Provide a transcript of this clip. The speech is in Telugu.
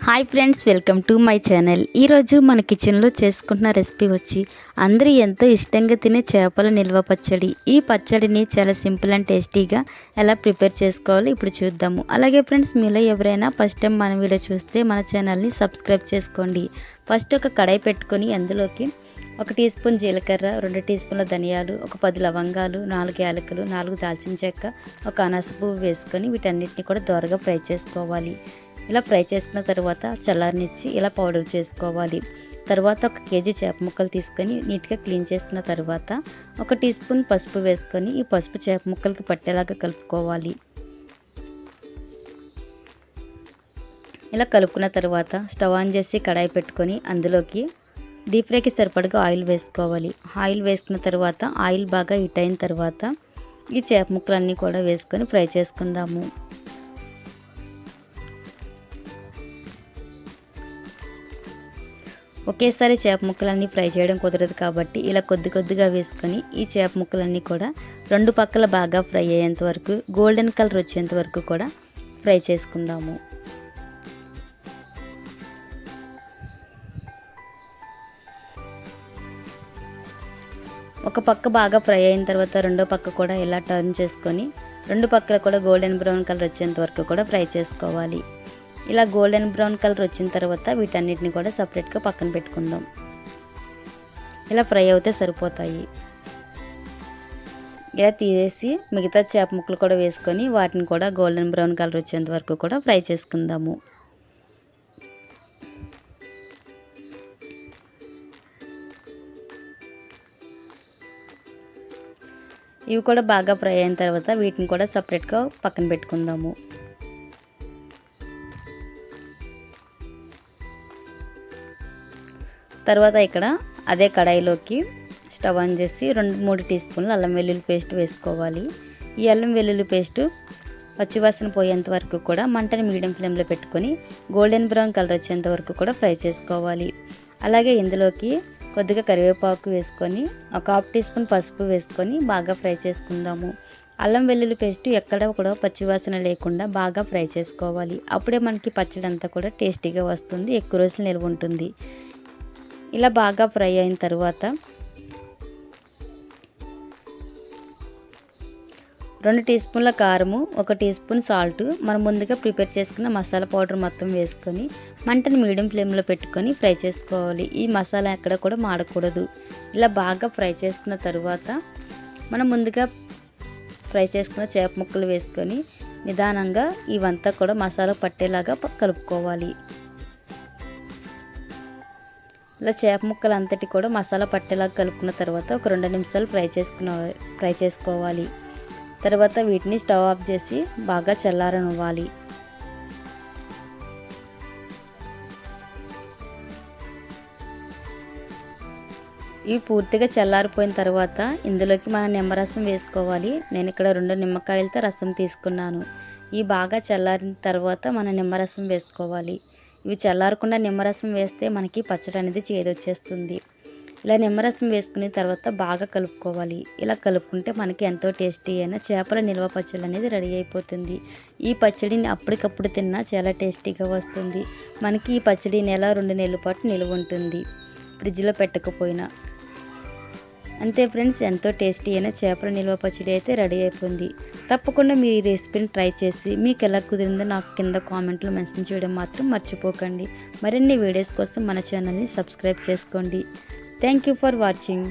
Hi friends, welcome to my channel. ఈరోజు మన కిచెన్లో చేసుకుంటున్న రెసిపీ వచ్చి అందరూ ఎంతో ఇష్టంగా తినే చేపల నిల్వ పచ్చడి. ఈ పచ్చడిని చాలా సింపుల్ అండ్ టేస్టీగా ఎలా ప్రిపేర్ చేసుకోవాలో ఇప్పుడు చూద్దాము. అలాగే ఫ్రెండ్స్, మీలో ఎవరైనా ఫస్ట్ టైం మన వీడియో చూస్తే మన ఛానల్ని సబ్స్క్రైబ్ చేసుకోండి. ఫస్ట్ ఒక కడాయి పెట్టుకొని అందులోకి 1 టీ స్పూన్ జీలకర్ర, 2 టీ స్పూన్ల ధనియాలు, ఒక 10 లవంగాలు, 4 యాలకులు, 4 దాల్చిన చెక్క, ఒక అనాస పువ్వు వేసుకొని వీటన్నిటిని కూడా దోరగా ఫ్రై చేసుకోవాలి. ఇలా ఫ్రై చేసుకున్న తర్వాత చల్లారనిచ్చి ఇలా పౌడర్ చేసుకోవాలి. తర్వాత 1 కేజీ చేప ముక్కలు తీసుకొని నీట్గా క్లీన్ చేసుకున్న తర్వాత 1 టీ స్పూన్ పసుపు వేసుకొని ఈ పసుపు చేప ముక్కలకి పట్టేలాగా కలుపుకోవాలి. ఇలా కలుపుకున్న తర్వాత స్టవ్ ఆన్ చేసి కడాయి పెట్టుకొని అందులోకి డీప్ ఫ్రైకి సరిపడగా ఆయిల్ వేసుకోవాలి. ఆయిల్ వేసుకున్న తర్వాత ఆయిల్ బాగా హీట్ అయిన తర్వాత ఈ చేప ముక్కలన్నీ కూడా వేసుకొని ఫ్రై చేసుకుందాము. ఒకేసారి చేప ముక్కలన్నీ ఫ్రై చేయడం కుదరదు కాబట్టి ఇలా కొద్ది కొద్దిగా వేసుకొని ఈ చేప ముక్కలన్నీ కూడా 2 పక్కల బాగా ఫ్రై అయ్యేంత వరకు, గోల్డెన్ కలర్ వచ్చేంత వరకు కూడా ఫ్రై చేసుకుందాము. ఒక పక్క బాగా ఫ్రై అయిన తర్వాత రెండో పక్క కూడా ఇలా టర్న్ చేసుకొని 2 పక్కల కూడా గోల్డెన్ బ్రౌన్ కలర్ వచ్చేంత వరకు కూడా ఫ్రై చేసుకోవాలి. ఇలా గోల్డెన్ బ్రౌన్ కలర్ వచ్చిన తర్వాత వీటన్నిటిని కూడా సపరేట్గా పక్కన పెట్టుకుందాం. ఇలా ఫ్రై అవుతే సరిపోతాయి. ఇలా తీసేసి మిగతా చేప ముక్కలు కూడా వేసుకొని వాటిని కూడా గోల్డెన్ బ్రౌన్ కలర్ వచ్చేంత వరకు కూడా ఫ్రై చేసుకుందాము. ఇవి కూడా బాగా ఫ్రై అయిన తర్వాత వీటిని కూడా సపరేట్గా పక్కన పెట్టుకుందాము. తర్వాత ఇక్కడ అదే కడాయిలోకి స్టవ్ ఆన్ చేసి 2-3 టీ స్పూన్లు అల్లం వెల్లుల్లి పేస్ట్ వేసుకోవాలి. ఈ అల్లం వెల్లుల్లి పేస్ట్ పచ్చివాసన పోయేంత వరకు కూడా మంటని మీడియం ఫ్లేమ్లో పెట్టుకొని గోల్డెన్ బ్రౌన్ కలర్ వచ్చేంత వరకు కూడా ఫ్రై చేసుకోవాలి. అలాగే ఇందులోకి కొద్దిగా కరివేపాకు వేసుకొని 1/2 టీ స్పూన్ పసుపు వేసుకొని బాగా ఫ్రై చేసుకుందాము. అల్లం వెల్లుల్లి పేస్ట్ ఎక్కడ కూడా పచ్చివాసన లేకుండా బాగా ఫ్రై చేసుకోవాలి. అప్పుడే మనకి పచ్చడి అంతా కూడా టేస్టీగా వస్తుంది, ఎక్కువ రోజులు నిల్వ ఉంటుంది. ఇలా బాగా ఫ్రై అయిన తర్వాత 2 టీ స్పూన్ల కారము, 1 టీ స్పూన్ సాల్ట్, మనం ముందుగా ప్రిపేర్ చేసుకున్న మసాలా పౌడర్ మొత్తం వేసుకొని మంటని మీడియం ఫ్లేమ్లో పెట్టుకొని ఫ్రై చేసుకోవాలి. ఈ మసాలా ఎక్కడ కూడా మాడకూడదు. ఇలా బాగా ఫ్రై చేసుకున్న తర్వాత మనం ముందుగా ఫ్రై చేసుకున్న చేప ముక్కలు వేసుకొని నిదానంగా ఇవంతా కూడా మసాలా పట్టేలాగా కలుపుకోవాలి. ఇలా చేప ముక్కలు అంతటి కూడా మసాలా పట్టేలాగా కలుపుకున్న తర్వాత ఒక 2 నిమిషాలు ఫ్రై చేసుకోవాలి. తర్వాత వీటిని స్టవ్ ఆఫ్ చేసి బాగా చల్లారనివ్వాలి. ఇవి పూర్తిగా చల్లారిపోయిన తర్వాత ఇందులోకి మనం నిమ్మరసం వేసుకోవాలి. నేను ఇక్కడ 2 నిమ్మకాయలతో రసం తీసుకున్నాను. ఇవి బాగా చల్లారిన తర్వాత మనం నిమ్మరసం వేసుకోవాలి. ఇవి చల్లారకుండా నిమ్మరసం వేస్తే మనకి పచ్చడి అనేది చేదొచ్చేస్తుంది. ఇలా నిమ్మరసం వేసుకున్న తర్వాత బాగా కలుపుకోవాలి. ఇలా కలుపుకుంటే మనకి ఎంతో టేస్టీ అయిన చేపల నిల్వ పచ్చడి అనేది రెడీ అయిపోతుంది. ఈ పచ్చడిని అప్పటికప్పుడు తిన్నా చాలా టేస్టీగా వస్తుంది. మనకి ఈ పచ్చడి 1-2 నెలల పాటు నిల్వ ఉంటుంది, ఫ్రిడ్జ్లో పెట్టకపోయినా. అంతే ఫ్రెండ్స్, ఎంతో టేస్టీ అయిన చేపల నిల్వ పచ్చడి అయితే రెడీ అయిపోయింది. తప్పకుండా మీరు ఈ రెసిపీని ట్రై చేసి మీకు ఎలా కుదిరిందో నాకు కింద కామెంట్లో మెన్షన్ చేయడం మాత్రం మర్చిపోకండి. మరిన్ని వీడియోస్ కోసం మన ఛానల్ని సబ్స్క్రైబ్ చేసుకోండి. Thank you for watching.